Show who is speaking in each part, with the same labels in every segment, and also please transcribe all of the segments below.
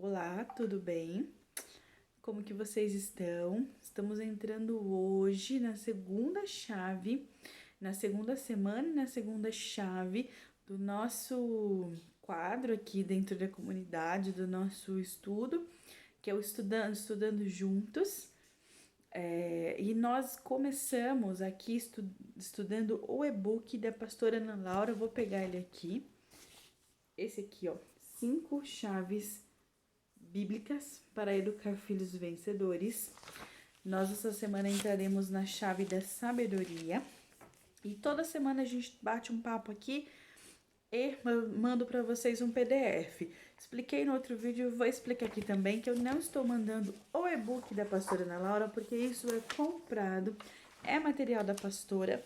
Speaker 1: Olá, tudo bem? Como que vocês estão? Estamos entrando hoje na segunda chave, na segunda semana e na segunda chave do nosso quadro aqui dentro da comunidade, do nosso estudo, que é o Estudando Juntos. E nós começamos aqui estudando o e-book da pastora Ana Laura. Eu vou pegar ele aqui. Esse aqui, ó, 5 chaves bíblicas para educar filhos vencedores. Nós essa semana entraremos na chave da sabedoria e toda semana a gente bate um papo aqui e mando para vocês um PDF. Expliquei no outro vídeo, vou explicar aqui também que eu não estou mandando o e-book da pastora Ana Laura, porque isso é comprado, é material da pastora.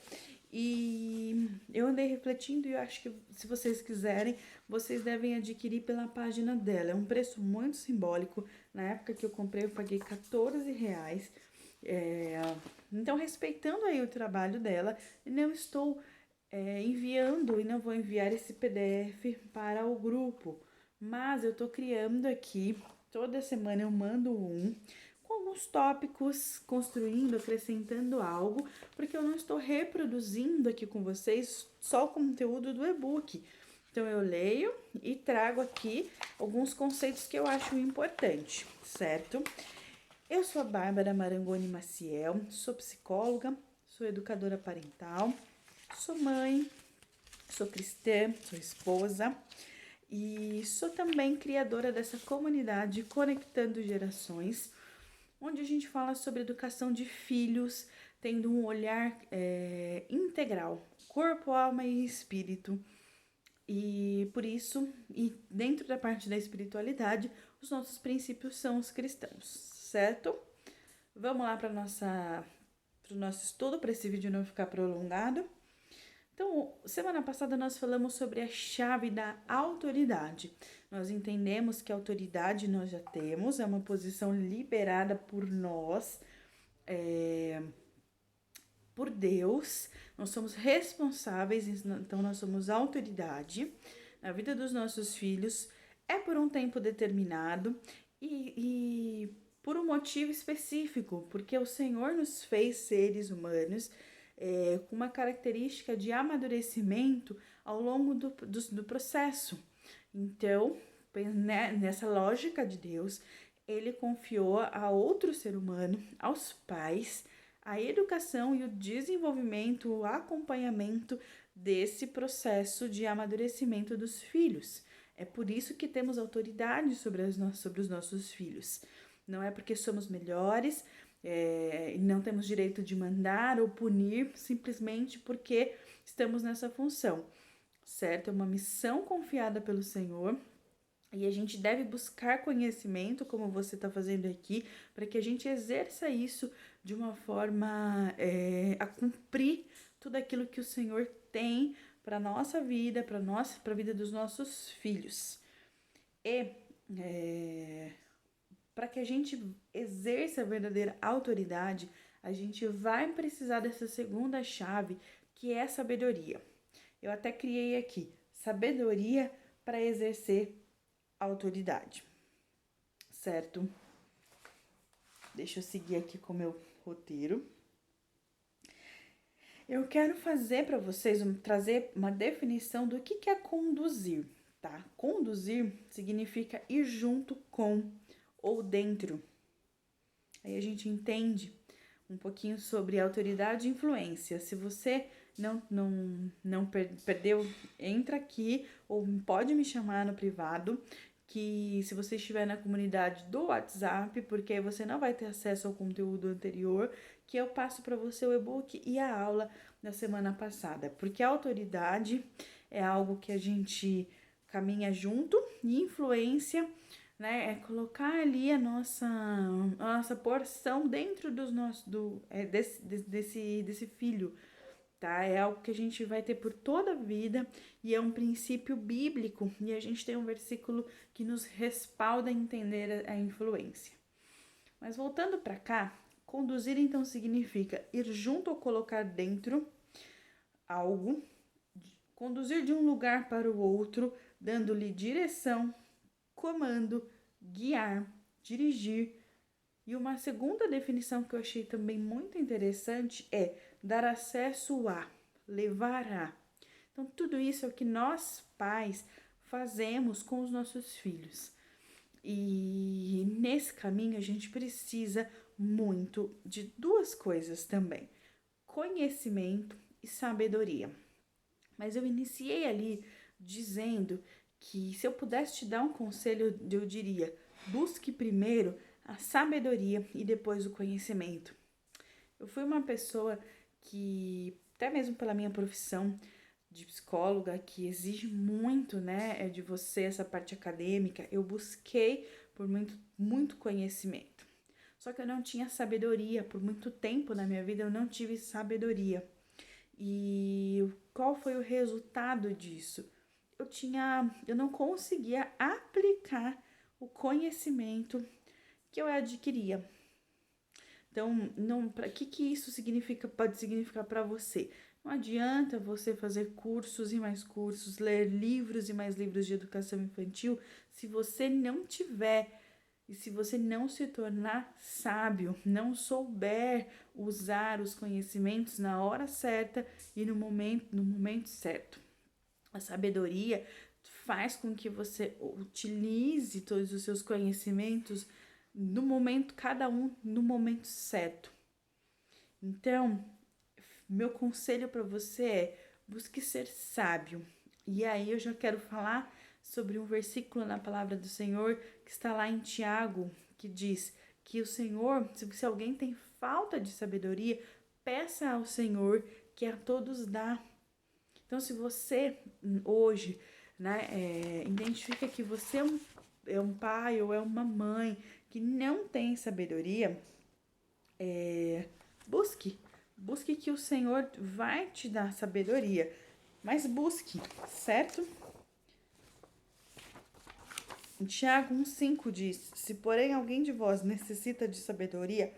Speaker 1: E eu andei refletindo e eu acho que se vocês quiserem, vocês devem adquirir pela página dela. É um preço muito simbólico. Na época que eu comprei, eu paguei R$14. Então, respeitando aí o trabalho dela, não estou enviando e não vou enviar esse PDF para o grupo. Mas eu tô criando aqui, toda semana eu mando um com alguns tópicos, construindo, acrescentando algo, porque eu não estou reproduzindo aqui com vocês só o conteúdo do e-book. Então eu leio e trago aqui alguns conceitos que eu acho importante, certo? Eu sou a Bárbara Marangoni Maciel, sou psicóloga, sou educadora parental, sou mãe, sou cristã, sou esposa e sou também criadora dessa comunidade Conectando Gerações, onde a gente fala sobre educação de filhos, tendo um olhar integral, corpo, alma e espírito. E por isso, e dentro da parte da espiritualidade, os nossos princípios são os cristãos, certo? Vamos lá para o nosso estudo, para esse vídeo não ficar prolongado. Então, semana passada nós falamos sobre a chave da autoridade. Nós entendemos que a autoridade nós já temos, é uma posição liberada por nós, por Deus. Nós somos responsáveis, então nós somos autoridade na vida dos nossos filhos. É por um tempo determinado e por um motivo específico, porque o Senhor nos fez seres humanos com uma característica de amadurecimento ao longo do processo. Então, nessa lógica de Deus, ele confiou a outro ser humano, aos pais, a educação e o desenvolvimento, o acompanhamento desse processo de amadurecimento dos filhos. É por isso que temos autoridade sobre os nossos filhos. Não é porque somos melhores, não temos direito de mandar ou punir simplesmente porque estamos nessa função, certo? É uma missão confiada pelo Senhor e a gente deve buscar conhecimento, como você está fazendo aqui, para que a gente exerça isso de uma forma a cumprir tudo aquilo que o Senhor tem para a nossa vida, para a vida dos nossos filhos. E para que a gente exerça a verdadeira autoridade, a gente vai precisar dessa segunda chave, que é a sabedoria. Eu até criei aqui, sabedoria para exercer autoridade, certo? Deixa eu seguir aqui com o meu roteiro. Eu quero fazer para vocês, trazer uma definição do que é conduzir, tá? Conduzir significa ir junto com ou dentro. Aí a gente entende um pouquinho sobre autoridade e influência. Se você não perdeu, entra aqui ou pode me chamar no privado, que se você estiver na comunidade do WhatsApp, porque aí você não vai ter acesso ao conteúdo anterior, que eu passo para você o e-book e a aula da semana passada. Porque a autoridade é algo que a gente caminha junto e influência, né, é colocar ali a nossa porção dentro desse filho, tá? É algo que a gente vai ter por toda a vida e é um princípio bíblico e a gente tem um versículo que nos respalda a entender a influência. Mas voltando para cá, conduzir então significa ir junto ou colocar dentro algo, conduzir de um lugar para o outro, dando-lhe direção, comando, guiar, dirigir. E uma segunda definição que eu achei também muito interessante é dar acesso a, levar a. Então, tudo isso é o que nós, pais, fazemos com os nossos filhos. E nesse caminho a gente precisa muito de duas coisas também: conhecimento e sabedoria. Mas eu iniciei ali dizendo que se eu pudesse te dar um conselho, eu diria: busque primeiro a sabedoria e depois o conhecimento. Eu fui uma pessoa que, até mesmo pela minha profissão de psicóloga, que exige muito, né, de você essa parte acadêmica, eu busquei por muito conhecimento. Só que eu não tinha sabedoria, por muito tempo na minha vida eu não tive sabedoria. E qual foi o resultado disso? Eu não conseguia aplicar o conhecimento que eu adquiria. Então, não, para que isso pode significar para você? Não adianta você fazer cursos e mais cursos, ler livros e mais livros de educação infantil, se você não tiver e se você não se tornar sábio, não souber usar os conhecimentos na hora certa e no momento certo. A sabedoria faz com que você utilize todos os seus conhecimentos no momento, cada um no momento certo. Então, meu conselho para você é: busque ser sábio. E aí eu já quero falar sobre um versículo na palavra do Senhor que está lá em Tiago, que diz que o Senhor, se alguém tem falta de sabedoria, peça ao Senhor que a todos dá. Então, se você hoje, né, identifica que você é um pai ou é uma mãe que não tem sabedoria, busque que o Senhor vai te dar sabedoria, mas busque, certo? Tiago 1,5 diz: se porém alguém de vós necessita de sabedoria,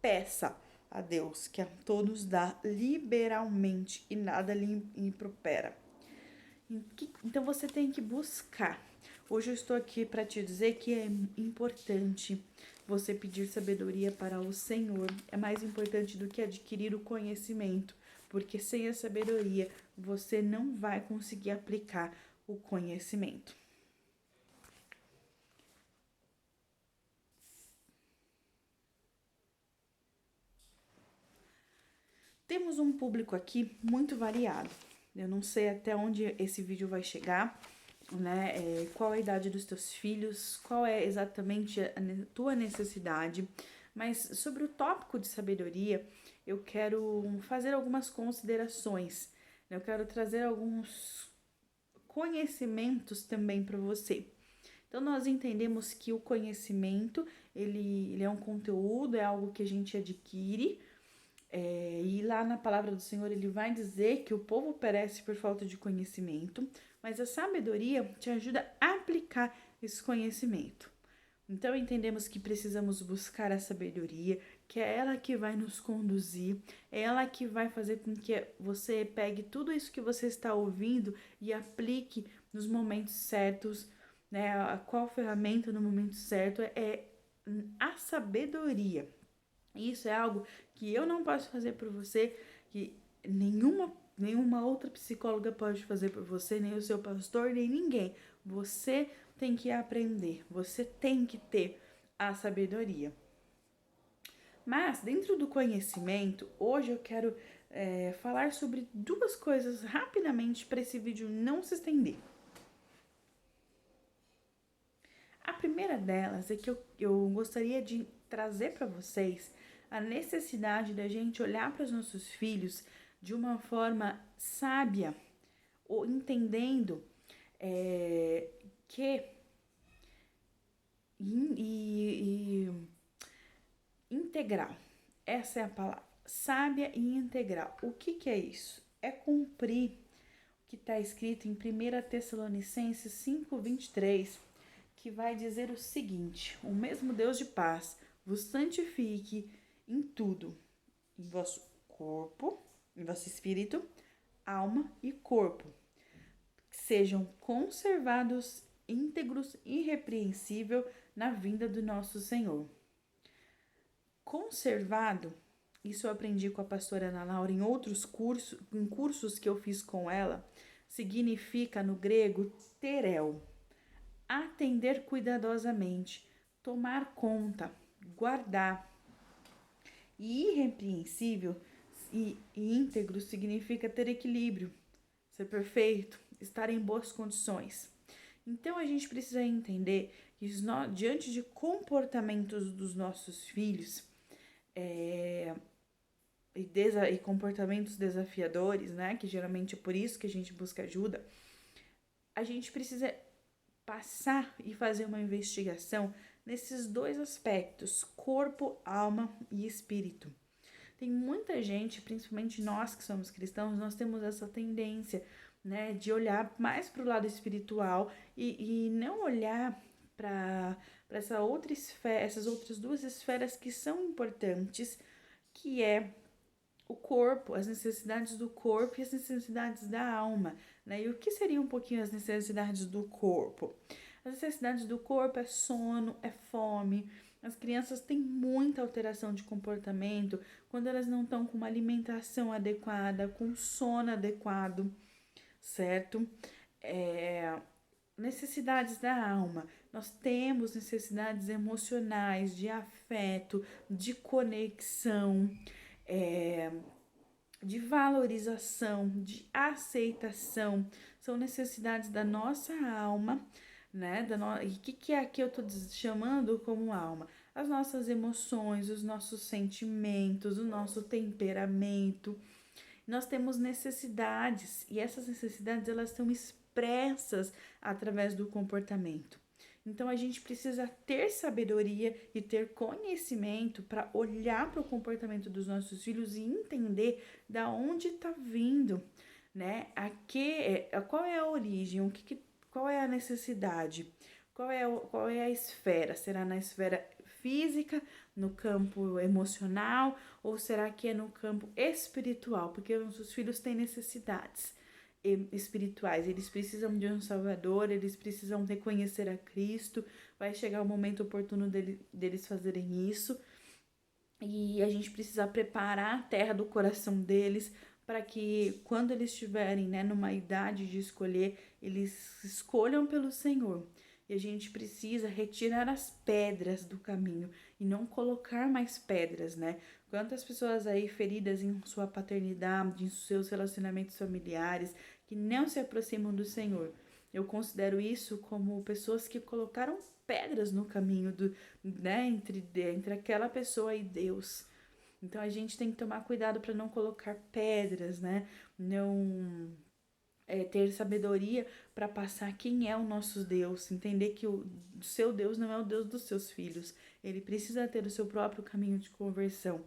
Speaker 1: peça a Deus, que a todos dá liberalmente e nada lhe impropera. Então você tem que buscar. Hoje eu estou aqui para te dizer que é importante você pedir sabedoria para o Senhor. É mais importante do que adquirir o conhecimento, porque sem a sabedoria você não vai conseguir aplicar o conhecimento. Temos um público aqui muito variado. Eu não sei até onde esse vídeo vai chegar, né? Qual a idade dos teus filhos, qual é exatamente a tua necessidade. Mas sobre o tópico de sabedoria, eu quero fazer algumas considerações. Eu quero trazer alguns conhecimentos também para você. Então, nós entendemos que o conhecimento, ele é um conteúdo, é algo que a gente adquire. E lá na palavra do Senhor ele vai dizer que o povo perece por falta de conhecimento, mas a sabedoria te ajuda a aplicar esse conhecimento. Então entendemos que precisamos buscar a sabedoria, que é ela que vai nos conduzir, é ela que vai fazer com que você pegue tudo isso que você está ouvindo e aplique nos momentos certos, né? Qual ferramenta no momento certo é a sabedoria. Isso é algo que eu não posso fazer por você, que nenhuma outra psicóloga pode fazer por você, nem o seu pastor, nem ninguém. Você tem que aprender, você tem que ter a sabedoria. Mas dentro do conhecimento, hoje eu quero falar sobre duas coisas rapidamente para esse vídeo não se estender. A primeira delas é que eu gostaria de trazer para vocês a necessidade da gente olhar para os nossos filhos de uma forma sábia, ou entendendo que integral, essa é a palavra, sábia e integral. O que é isso? É cumprir o que está escrito em 1 Tessalonicenses 5:23, que vai dizer o seguinte: o mesmo Deus de paz vos santifique em tudo, em vosso corpo, em vosso espírito, alma e corpo, que sejam conservados íntegros, irrepreensível na vinda do nosso Senhor. Conservado, isso eu aprendi com a pastora Ana Laura em outros cursos que eu fiz com ela, significa no grego terel, atender cuidadosamente, tomar conta, guardar. E irrepreensível e íntegro significa ter equilíbrio, ser perfeito, estar em boas condições. Então a gente precisa entender que diante de comportamentos dos nossos filhos e comportamentos desafiadores, né, que geralmente é por isso que a gente busca ajuda, a gente precisa passar e fazer uma investigação nesses dois aspectos, corpo, alma e espírito. Tem muita gente, principalmente nós que somos cristãos, nós temos essa tendência, né, de olhar mais para o lado espiritual e não olhar para essas outras duas esferas que são importantes, que é o corpo, as necessidades do corpo e as necessidades da alma, né? E o que seriam um pouquinho as necessidades do corpo? As necessidades do corpo é sono, é fome. As crianças têm muita alteração de comportamento quando elas não estão com uma alimentação adequada, com sono adequado, certo? Necessidades da alma. Nós temos necessidades emocionais, de afeto, de conexão, de valorização, de aceitação. São necessidades da nossa alma, né? E o que é aqui eu estou chamando como alma? As nossas emoções, os nossos sentimentos, o nosso temperamento. Nós temos necessidades e essas necessidades elas são expressas através do comportamento. Então a gente precisa ter sabedoria e ter conhecimento para olhar para o comportamento dos nossos filhos e entender da onde está vindo, né? Qual é a origem? Qual é a necessidade? Qual é a esfera? Será na esfera física, no campo emocional, ou será que é no campo espiritual? Porque os nossos filhos têm necessidades espirituais, eles precisam de um Salvador, eles precisam reconhecer a Cristo, vai chegar o momento oportuno deles fazerem isso, e a gente precisa preparar a terra do coração deles, para que quando eles estiverem, né, numa idade de escolher, eles escolham pelo Senhor. E a gente precisa retirar as pedras do caminho e não colocar mais pedras, né? Quantas pessoas aí feridas em sua paternidade, em seus relacionamentos familiares, que não se aproximam do Senhor. Eu considero isso como pessoas que colocaram pedras no caminho né, entre aquela pessoa e Deus. Então a gente tem que tomar cuidado para não colocar pedras, né? Não ter sabedoria para passar quem é o nosso Deus, entender que o seu Deus não é o Deus dos seus filhos, ele precisa ter o seu próprio caminho de conversão,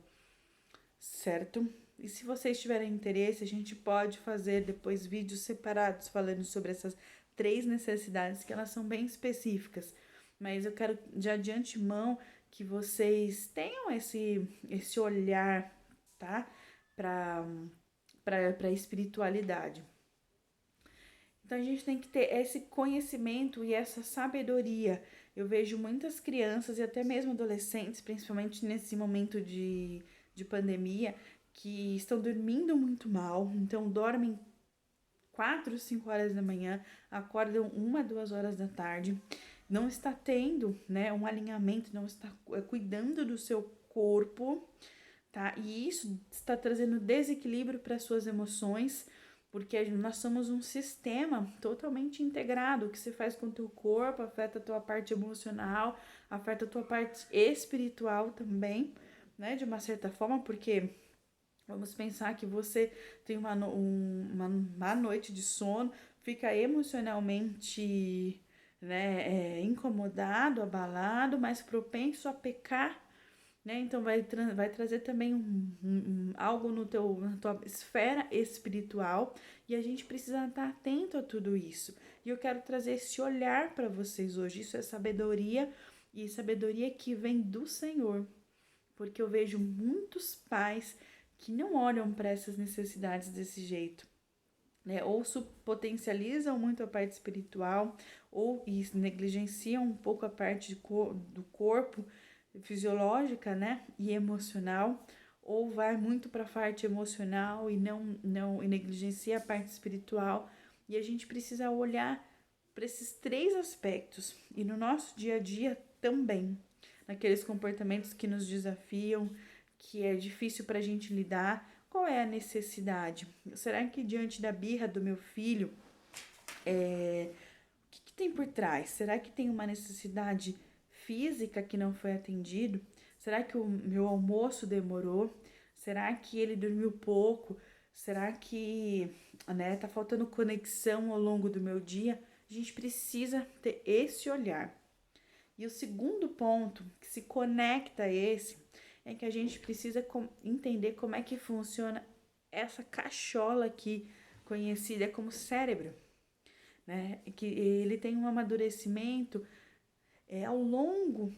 Speaker 1: certo? E se vocês tiverem interesse, a gente pode fazer depois vídeos separados falando sobre essas 3 necessidades, que elas são bem específicas, mas eu quero já de antemão que vocês tenham esse olhar, tá? Para a espiritualidade. Então a gente tem que ter esse conhecimento e essa sabedoria. Eu vejo muitas crianças e até mesmo adolescentes, principalmente nesse momento de pandemia, que estão dormindo muito mal, então dormem 4, 5 horas da manhã, acordam 1, 2 horas da tarde, não está tendo, né, um alinhamento, não está cuidando do seu corpo, tá? E isso está trazendo desequilíbrio para suas emoções, porque nós somos um sistema totalmente integrado. O que você faz com o teu corpo afeta a tua parte emocional, afeta a tua parte espiritual também, né? De uma certa forma, porque vamos pensar que você tem uma má noite de sono, fica emocionalmente, né, incomodado, abalado, mais propenso a pecar, né? Então vai trazer também algo na tua esfera espiritual, e a gente precisa estar atento a tudo isso. E eu quero trazer esse olhar para vocês hoje. Isso é sabedoria, e sabedoria que vem do Senhor, porque eu vejo muitos pais que não olham para essas necessidades desse jeito, né? Ou potencializam muito a parte espiritual, ou negligencia um pouco a parte do corpo fisiológica, né, e emocional, ou vai muito para a parte emocional e não negligencia a parte espiritual. E a gente precisa olhar para esses três aspectos e no nosso dia a dia também, naqueles comportamentos que nos desafiam, que é difícil para a gente lidar. Qual é a necessidade? Será que diante da birra do meu filho, o que tem por trás? Será que tem uma necessidade física que não foi atendido? Será que o meu almoço demorou? Será que ele dormiu pouco? Será que, né, tá faltando conexão ao longo do meu dia? A gente precisa ter esse olhar. E o segundo ponto que se conecta a esse é que a gente precisa entender como é que funciona essa cachola aqui, conhecida como cérebro, né? Que ele tem um amadurecimento ao longo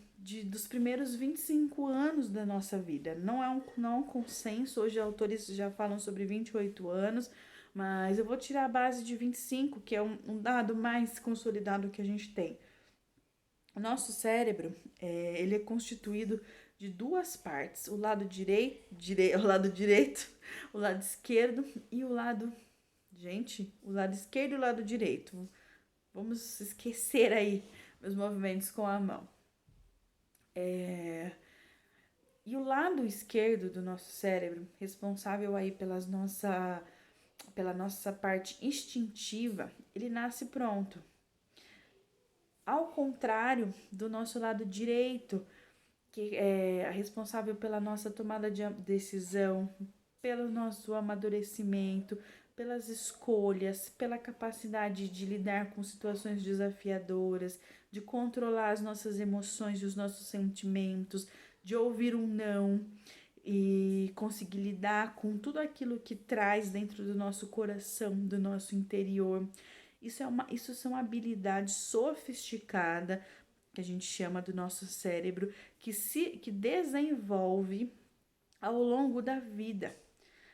Speaker 1: dos primeiros 25 anos da nossa vida. Não é um consenso, hoje autores já falam sobre 28 anos, mas eu vou tirar a base de 25, que é um dado mais consolidado que a gente tem. O nosso cérebro, ele é constituído de duas partes, o lado o lado direito, o lado esquerdo e o lado esquerdo e o lado direito. Vamos esquecer aí os movimentos com a mão. E o lado esquerdo do nosso cérebro, responsável aí pela nossa parte instintiva, ele nasce pronto. Ao contrário do nosso lado direito, que é responsável pela nossa tomada de decisão, pelo nosso amadurecimento, pelas escolhas, pela capacidade de lidar com situações desafiadoras, de controlar as nossas emoções e os nossos sentimentos, de ouvir um não e conseguir lidar com tudo aquilo que traz dentro do nosso coração, do nosso interior. Isso são habilidades sofisticadas que a gente chama do nosso cérebro, que desenvolve ao longo da vida,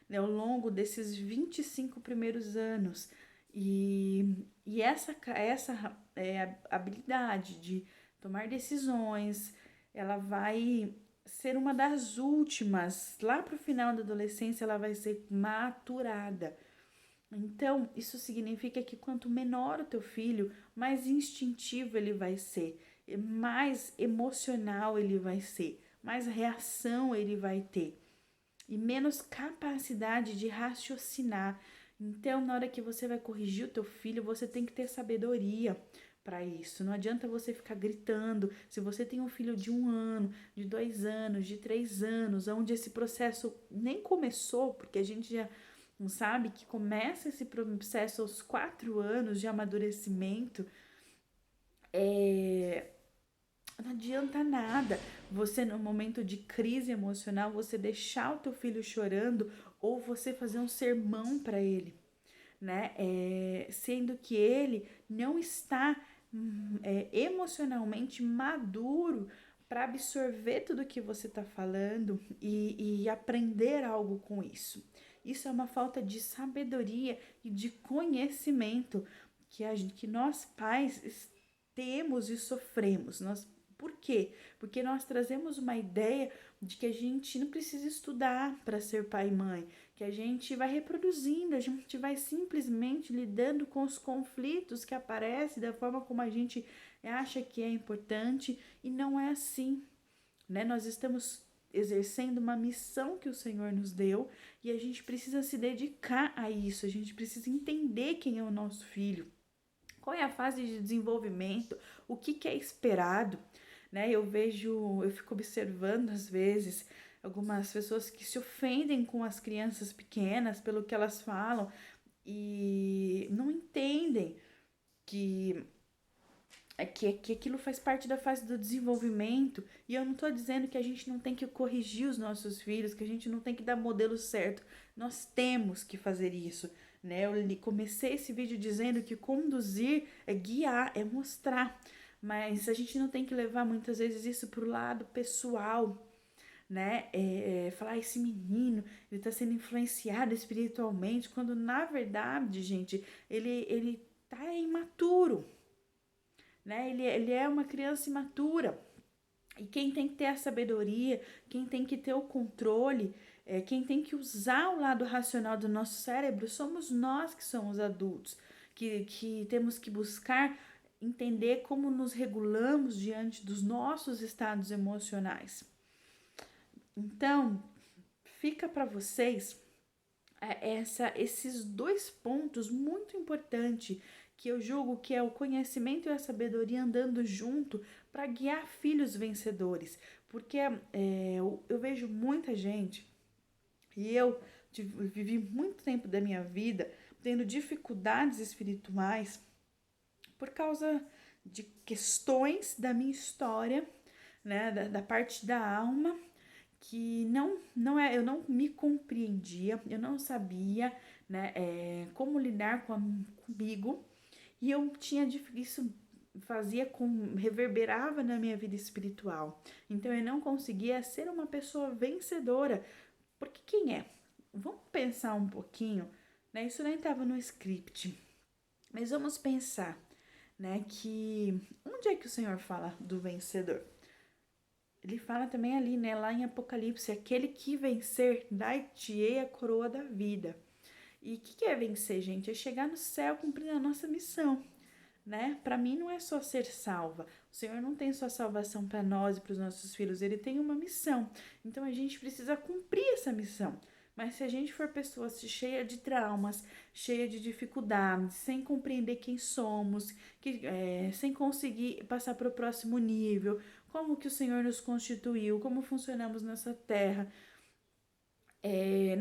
Speaker 1: né, ao longo desses 25 primeiros anos. E essa habilidade de tomar decisões, ela vai ser uma das últimas. Lá para o final da adolescência, ela vai ser maturada. Então, isso significa que quanto menor o teu filho, mais instintivo ele vai ser, mais emocional ele vai ser, mais reação ele vai ter e menos capacidade de raciocinar. Então, na hora que você vai corrigir o teu filho, você tem que ter sabedoria para isso. Não adianta você ficar gritando. Se você tem um filho de 1 ano, de 2 anos, de 3 anos, onde esse processo nem começou, porque a gente já sabe que começa esse processo aos 4 anos de amadurecimento, não adianta nada você, no momento de crise emocional, você deixar o teu filho chorando ou você fazer um sermão para ele, né? Sendo que ele não está emocionalmente maduro para absorver tudo que você está falando e aprender algo com isso. Isso é uma falta de sabedoria e de conhecimento que nós pais temos e sofremos. Por quê? Porque nós trazemos uma ideia de que a gente não precisa estudar para ser pai e mãe, que a gente vai reproduzindo, a gente vai simplesmente lidando com os conflitos que aparecem da forma como a gente acha que é importante, e não é assim, né? Nós estamos exercendo uma missão que o Senhor nos deu e a gente precisa se dedicar a isso, a gente precisa entender quem é o nosso filho, qual é a fase de desenvolvimento, o que é esperado, né? Eu fico observando às vezes algumas pessoas que se ofendem com as crianças pequenas pelo que elas falam e não entendem que que aquilo faz parte da fase do desenvolvimento. E eu não estou dizendo que a gente não tem que corrigir os nossos filhos, que a gente não tem que dar modelo certo. Nós temos que fazer isso, né? Eu comecei esse vídeo dizendo que conduzir é guiar, é mostrar. Mas a gente não tem que levar muitas vezes isso para o lado pessoal, né? Falar, esse menino, ele está sendo influenciado espiritualmente, quando na verdade, gente, ele tá imaturo. né? Ele é uma criança imatura. E quem tem que ter a sabedoria, quem tem que ter o controle, quem tem que usar o lado racional do nosso cérebro, somos nós que somos adultos, que temos que buscar entender como nos regulamos diante dos nossos estados emocionais. Então, fica para vocês esses dois pontos muito importantes que eu julgo que é o conhecimento e a sabedoria andando junto para guiar filhos vencedores. Porque eu vejo muita gente, e eu vivi muito tempo da minha vida tendo dificuldades espirituais por causa de questões da minha história, né, da parte da alma, que eu não me compreendia, eu não sabia, né, como lidar comigo, e eu tinha isso reverberava na minha vida espiritual. Então eu não conseguia ser uma pessoa vencedora, porque quem é? Vamos pensar um pouquinho, né? Isso nem estava no script, mas vamos pensar, né, que onde é que o Senhor fala do vencedor? Ele fala também ali, né, lá em Apocalipse, aquele que vencer, dar-te-ei a coroa da vida. E o que é vencer, gente? É chegar no céu cumprindo a nossa missão, né? Para mim não é só ser salva. O Senhor não tem só salvação para nós e para os nossos filhos, ele tem uma missão. Então a gente precisa cumprir essa missão. Mas se a gente for pessoa cheia de traumas, cheia de dificuldades, sem compreender quem somos, sem conseguir passar para o próximo nível, como que o Senhor nos constituiu, como funcionamos nessa terra,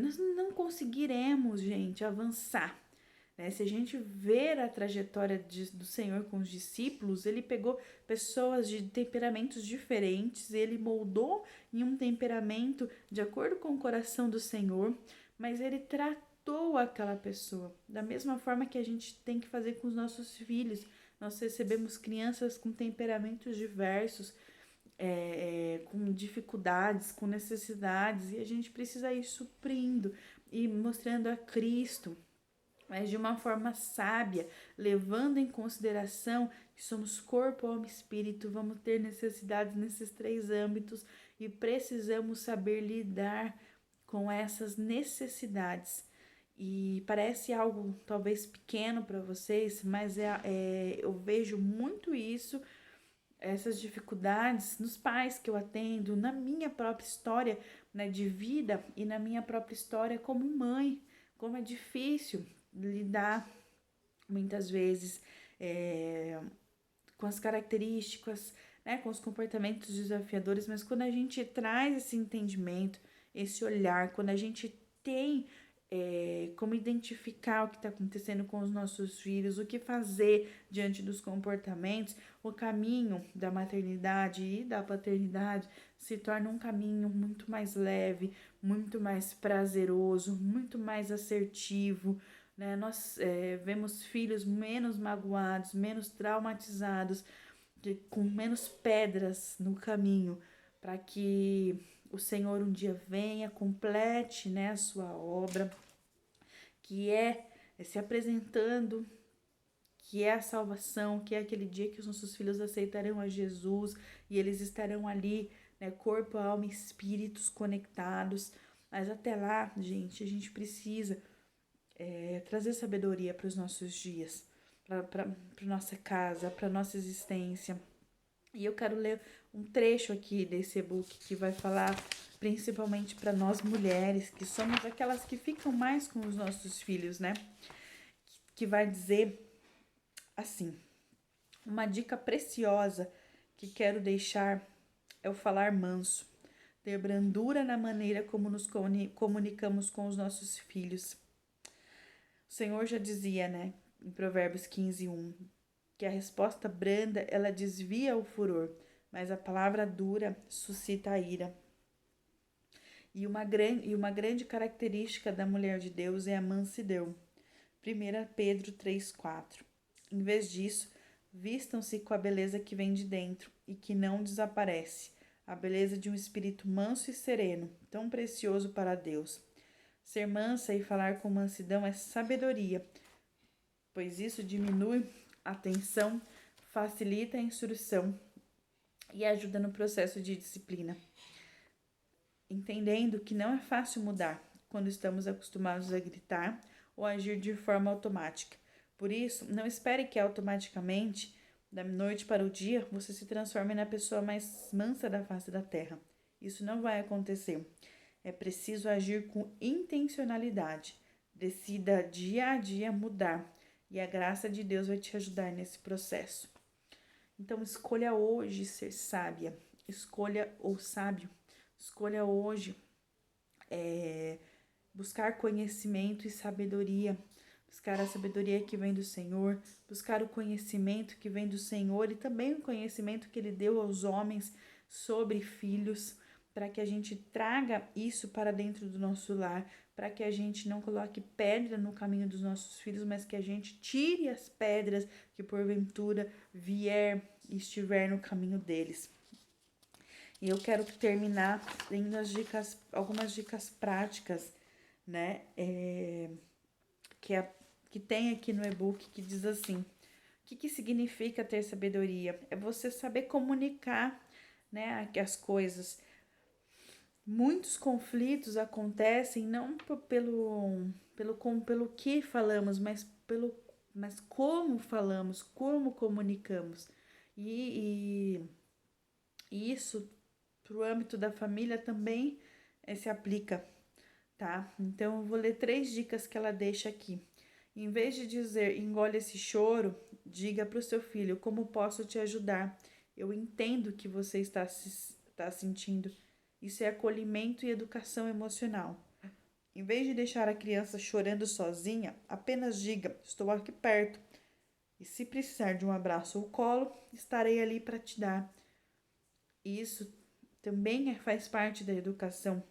Speaker 1: nós não conseguiremos, gente, avançar. Né? Se a gente ver a trajetória do Senhor com os discípulos, ele pegou pessoas de temperamentos diferentes, ele moldou em um temperamento de acordo com o coração do Senhor, mas ele tratou aquela pessoa da mesma forma que a gente tem que fazer com os nossos filhos. Nós recebemos crianças com temperamentos diversos, com dificuldades, com necessidades, e a gente precisa ir suprindo e mostrando a Cristo, mas de uma forma sábia, levando em consideração que somos corpo, alma e espírito, vamos ter necessidades nesses 3 âmbitos e precisamos saber lidar com essas necessidades. E parece algo talvez pequeno para vocês, mas eu vejo muito isso, essas dificuldades nos pais que eu atendo, na minha própria história, né, de vida e na minha própria história como mãe, como é difícil lidar muitas vezes com as características, né, com os comportamentos desafiadores, mas quando a gente traz esse entendimento, esse olhar, quando a gente tem como identificar o que está acontecendo com os nossos filhos, o que fazer diante dos comportamentos, o caminho da maternidade e da paternidade se torna um caminho muito mais leve, muito mais prazeroso, muito mais assertivo, né? Nós vemos filhos menos magoados, menos traumatizados, com menos pedras no caminho, para que o Senhor um dia venha, complete, né, a sua obra, que é se apresentando, que é a salvação, que é aquele dia que os nossos filhos aceitarão a Jesus e eles estarão ali, né, corpo, alma e espíritos conectados. Mas até lá, gente, a gente precisa trazer sabedoria para os nossos dias, para nossa casa, para nossa existência. E eu quero ler um trecho aqui desse e-book que vai falar principalmente para nós mulheres, que somos aquelas que ficam mais com os nossos filhos, né? Que vai dizer assim: uma dica preciosa que quero deixar é o falar manso, ter brandura na maneira como nos comunicamos com os nossos filhos. O Senhor já dizia, né, em Provérbios 15:1, que a resposta branda, ela desvia o furor, mas a palavra dura suscita a ira. E uma grande característica da mulher de Deus é a mansidão. 1 Pedro 3:4. Em vez disso, vistam-se com a beleza que vem de dentro e que não desaparece, a beleza de um espírito manso e sereno, tão precioso para Deus. Ser mansa e falar com mansidão é sabedoria, pois isso diminui a tensão, facilita a instrução e ajuda no processo de disciplina. Entendendo que não é fácil mudar quando estamos acostumados a gritar ou agir de forma automática. Por isso, não espere que automaticamente, da noite para o dia, você se transforme na pessoa mais mansa da face da terra. Isso não vai acontecer. É preciso agir com intencionalidade. Decida dia a dia mudar e a graça de Deus vai te ajudar nesse processo. Então, escolha hoje ser sábia. Escolha ou sábio. Escolha hoje buscar conhecimento e sabedoria. Buscar a sabedoria que vem do Senhor. Buscar o conhecimento que vem do Senhor e também o conhecimento que Ele deu aos homens sobre filhos, para que a gente traga isso para dentro do nosso lar, para que a gente não coloque pedra no caminho dos nossos filhos, mas que a gente tire as pedras que porventura vier e estiver no caminho deles. E eu quero terminar dando algumas dicas práticas, né, que tem aqui no e-book, que diz assim: o que significa ter sabedoria? É você saber comunicar, né, as coisas. Muitos conflitos acontecem não pelo que falamos, mas como falamos, como comunicamos. E isso, para o âmbito da família, também se aplica, tá? Então, eu vou ler 3 dicas que ela deixa aqui. Em vez de dizer, engole esse choro, diga para o seu filho, como posso te ajudar? Eu entendo que você está sentindo. Isso é acolhimento e educação emocional. Em vez de deixar a criança chorando sozinha, apenas diga, estou aqui perto. E se precisar de um abraço ou colo, estarei ali para te dar. Isso também faz parte da educação.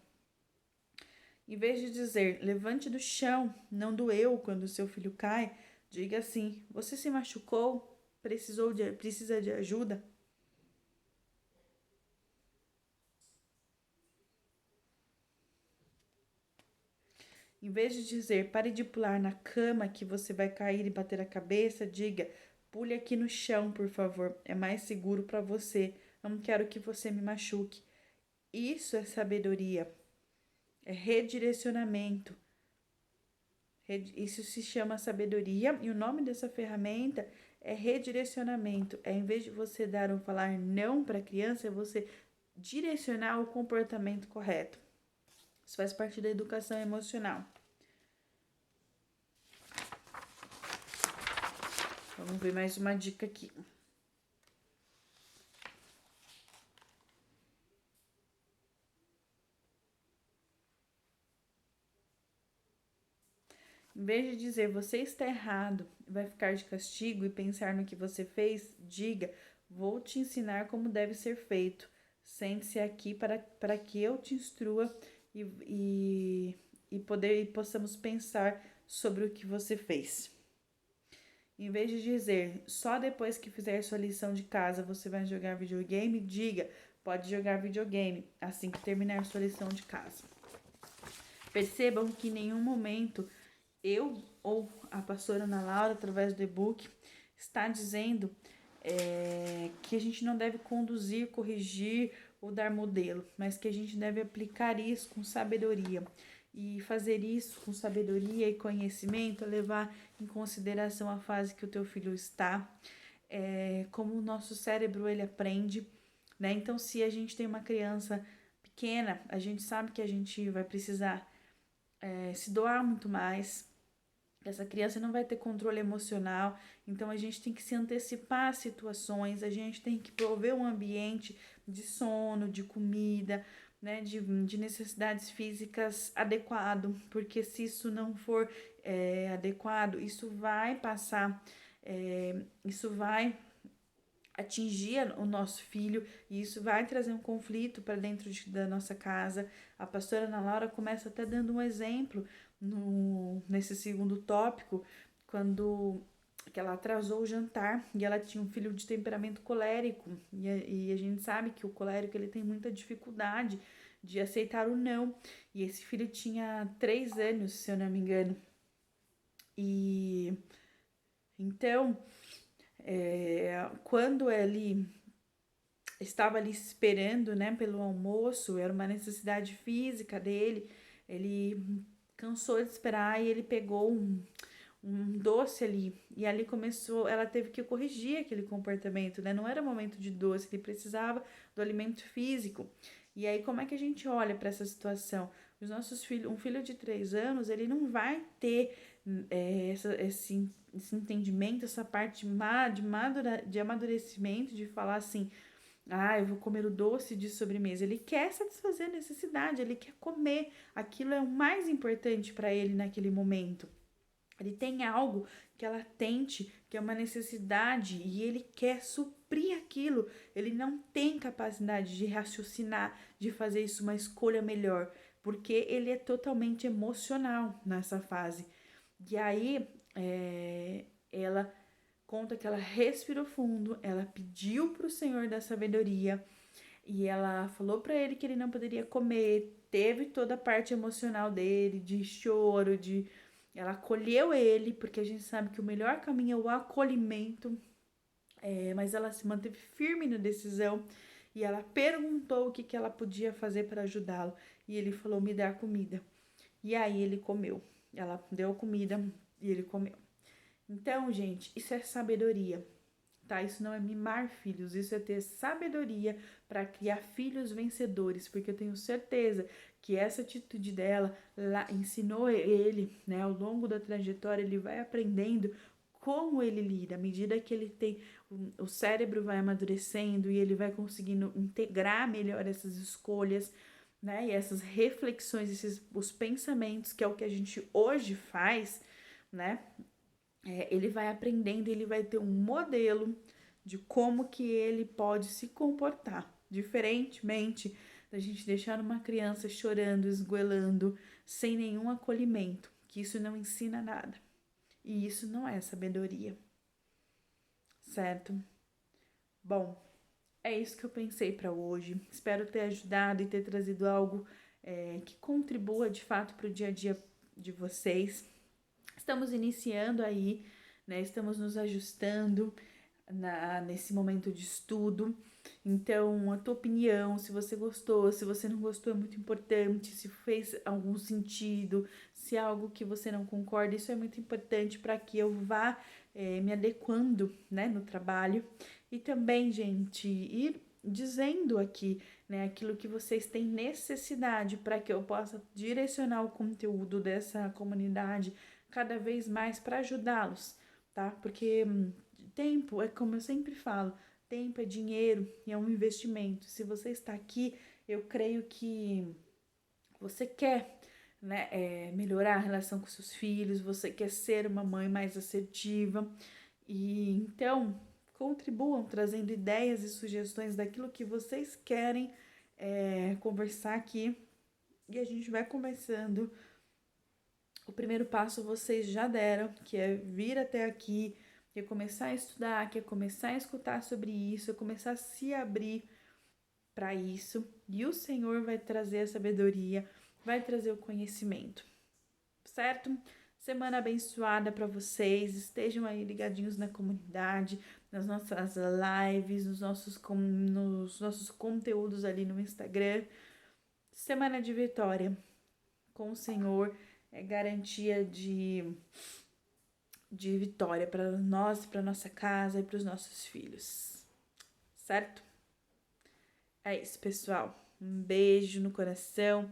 Speaker 1: Em vez de dizer, levante do chão, não doeu quando seu filho cai, diga assim, você se machucou? Precisa de ajuda? Em vez de dizer, pare de pular na cama que você vai cair e bater a cabeça, diga, pule aqui no chão, por favor, é mais seguro para você, não quero que você me machuque. Isso é sabedoria, é redirecionamento. Isso se chama sabedoria e o nome dessa ferramenta é redirecionamento. É em vez de você dar ou falar não para a criança, é você direcionar o comportamento correto. Isso faz parte da educação emocional. Vamos ver mais uma dica aqui. Em vez de dizer você está errado, vai ficar de castigo e pensar no que você fez, diga, vou te ensinar como deve ser feito. Sente-se aqui para que eu te instrua e possamos pensar sobre o que você fez. Em vez de dizer, só depois que fizer sua lição de casa você vai jogar videogame, diga, pode jogar videogame assim que terminar sua lição de casa. Percebam que em nenhum momento eu ou a pastora Ana Laura, através do e-book, está dizendo que a gente não deve conduzir, corrigir ou dar modelo, mas que a gente deve aplicar isso com sabedoria. E fazer isso com sabedoria e conhecimento, levar em consideração a fase que o teu filho está, como o nosso cérebro ele aprende, né? Então, se a gente tem uma criança pequena, a gente sabe que a gente vai precisar se doar muito mais. Essa criança não vai ter controle emocional, então a gente tem que se antecipar às situações, a gente tem que prover um ambiente de sono, de comida, né, de necessidades físicas adequado, porque se isso não for adequado, isso vai passar, isso vai atingir o nosso filho e isso vai trazer um conflito para dentro da nossa casa. A pastora Ana Laura começa até dando um exemplo nesse segundo tópico, quando que ela atrasou o jantar e ela tinha um filho de temperamento colérico e a gente sabe que o colérico ele tem muita dificuldade de aceitar o não, e esse filho tinha 3 anos, se eu não me engano, e então Quando ele estava ali esperando, né, pelo almoço, era uma necessidade física dele, ele cansou de esperar e ele pegou um doce ali, e ali começou, ela teve que corrigir aquele comportamento, né? Não era momento de doce, ele precisava do alimento físico. E aí, como é que a gente olha para essa situação? Os nossos filhos, um filho de 3 anos, ele não vai ter esse entendimento, essa parte de amadurecimento, de falar assim, eu vou comer o doce de sobremesa. Ele quer satisfazer a necessidade, ele quer comer. Aquilo é o mais importante para ele naquele momento. Ele tem algo que ela tente, que é uma necessidade, e ele quer suprir aquilo. Ele não tem capacidade de raciocinar, de fazer isso uma escolha melhor, porque ele é totalmente emocional nessa fase. E aí, ela conta que ela respirou fundo, ela pediu para o Senhor da sabedoria e ela falou para ele que ele não poderia comer. Teve toda a parte emocional dele, de choro, de ela acolheu ele, porque a gente sabe que o melhor caminho é o acolhimento, mas ela se manteve firme na decisão e ela perguntou o que ela podia fazer para ajudá-lo. E ele falou: me dá comida. E aí ele comeu. Ela deu comida e ele comeu. Então, gente, isso é sabedoria, tá? Isso não é mimar filhos, isso é ter sabedoria para criar filhos vencedores, porque eu tenho certeza que essa atitude dela lá ensinou ele, né, ao longo da trajetória, ele vai aprendendo como ele lida, à medida que ele tem, o cérebro vai amadurecendo e ele vai conseguindo integrar melhor essas escolhas, né, e essas reflexões, os pensamentos, que é o que a gente hoje faz, né, ele vai aprendendo, ele vai ter um modelo de como que ele pode se comportar, diferentemente da gente deixar uma criança chorando, esgoelando, sem nenhum acolhimento, que isso não ensina nada. E isso não é sabedoria, certo? Bom, é isso que eu pensei para hoje. Espero ter ajudado e ter trazido algo que contribua de fato para o dia a dia de vocês. Estamos iniciando aí, né? Estamos nos ajustando nesse momento de estudo. Então, a tua opinião, se você gostou, se você não gostou, é muito importante. Se fez algum sentido, se é algo que você não concorda, isso é muito importante para que eu vá me adequando, né, no trabalho. E também, gente, ir dizendo aqui, né, aquilo que vocês têm necessidade para que eu possa direcionar o conteúdo dessa comunidade cada vez mais para ajudá-los, tá? Porque tempo é como eu sempre falo, tempo é dinheiro e é um investimento. Se você está aqui, eu creio que você quer, né, melhorar a relação com seus filhos, você quer ser uma mãe mais assertiva e então contribuam trazendo ideias e sugestões daquilo que vocês querem conversar aqui e a gente vai conversando. O primeiro passo vocês já deram, que é vir até aqui, que é começar a estudar, que é começar a escutar sobre isso, é começar a se abrir para isso. E o Senhor vai trazer a sabedoria, vai trazer o conhecimento, certo? Semana abençoada para vocês. Estejam aí ligadinhos na comunidade, nas nossas lives, nos nossos conteúdos ali no Instagram. Semana de vitória com o Senhor é garantia de vitória para nós, para nossa casa e para os nossos filhos, certo? É isso, pessoal. Um beijo no coração.